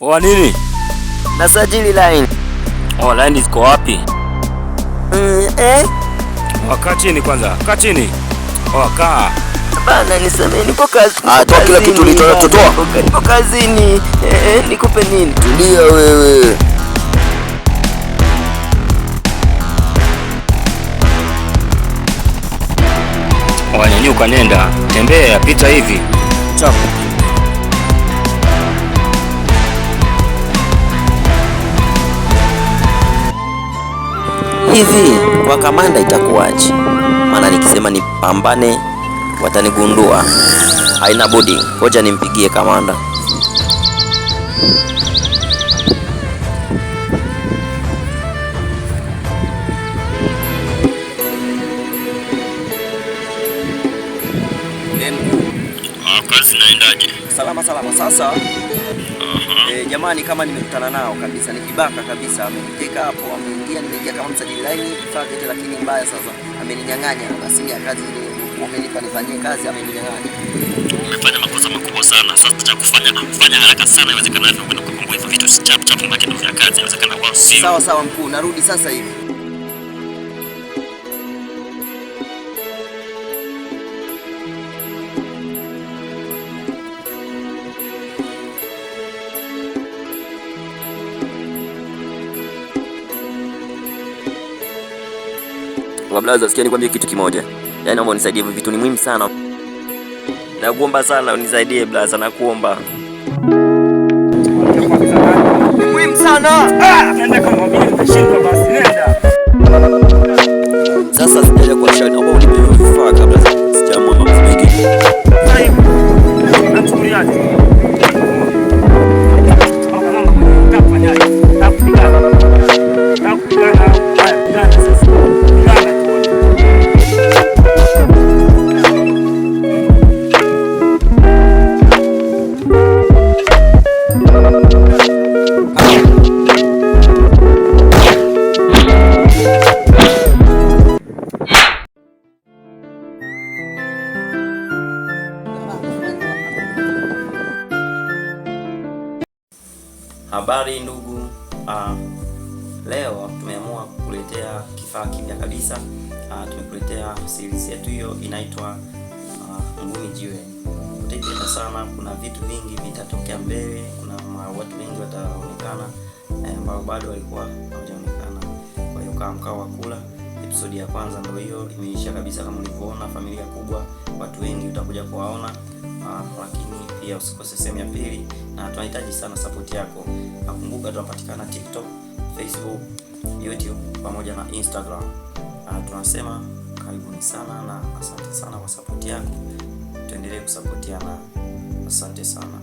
Oa nini? Nasajili line. Oh, line ziko wapi? Kaa chini kwanza. Kaa chini. Kaa. Bana nisamee, niko kazi. Toa kila kitu ulitoa. Niko kazini. Nikupe nini? Tulia wewe. Nyanyuka, nenda. Tembea, pita hivi. Chapu. Hivi kwa kamanda itakuwaje? Maana nikisema nipambane watanigundua. Haina budi, ngoja nimpigie kamanda. Kazi naendaje? Salama. Sasa jamani, kama nimekutana nao kabisa, ni kibaka kabisa, ameniteka hapo, nimeingia kama msajili line vifaa vyote, lakini mbaya sasa ameninyang'anya simu ya kazi ile umenipa nifanyie kazi, ameninyang'anya. Umefanya makosa makubwa sana. Sasa cha kufanya haraka sana iwezekanavyo, kwenda kukomboa hivyo vitu chap mbaki ndio vya kazi, iwezekana wao sio. Sawa mkuu, narudi sasa hivi. Wablaza, sikia nikwambie kitu kimoja. Yaani naomba unisaidie, hivi vitu ni muhimu sana. Nakuomba sana unisaidie blaza, nakuomba. Ni muhimu sana. Nenda kama vile utashindwa basi nenda. Sasa sijaja kwa shauri, naomba unipe vifaa kabla sijaamua mambo mengine. Natuliaje? Habari ndugu, leo tumeamua kukuletea kifaa kipya kabisa. Tumekuletea series yetu, hiyo inaitwa Ngumi Jiwe. Utaipenda sana, kuna vitu vingi vitatokea mbele, kuna watu wengi wataonekana ambao bado walikuwa hawajaonekana. Kwa hiyo kama mkao wa kula, episode ya kwanza ndio hiyo imeisha kabisa kama ulivyoona, familia kubwa, watu wengi utakuja kuwaona. Lakini pia usikose sehemu ya pili, na tunahitaji sana support yako. Nakumbuka tunapatikana TikTok, Facebook, YouTube pamoja na Instagram. Tunasema karibuni sana na asante sana kwa support yako. Tuendelee kusapotiana. Asante sana.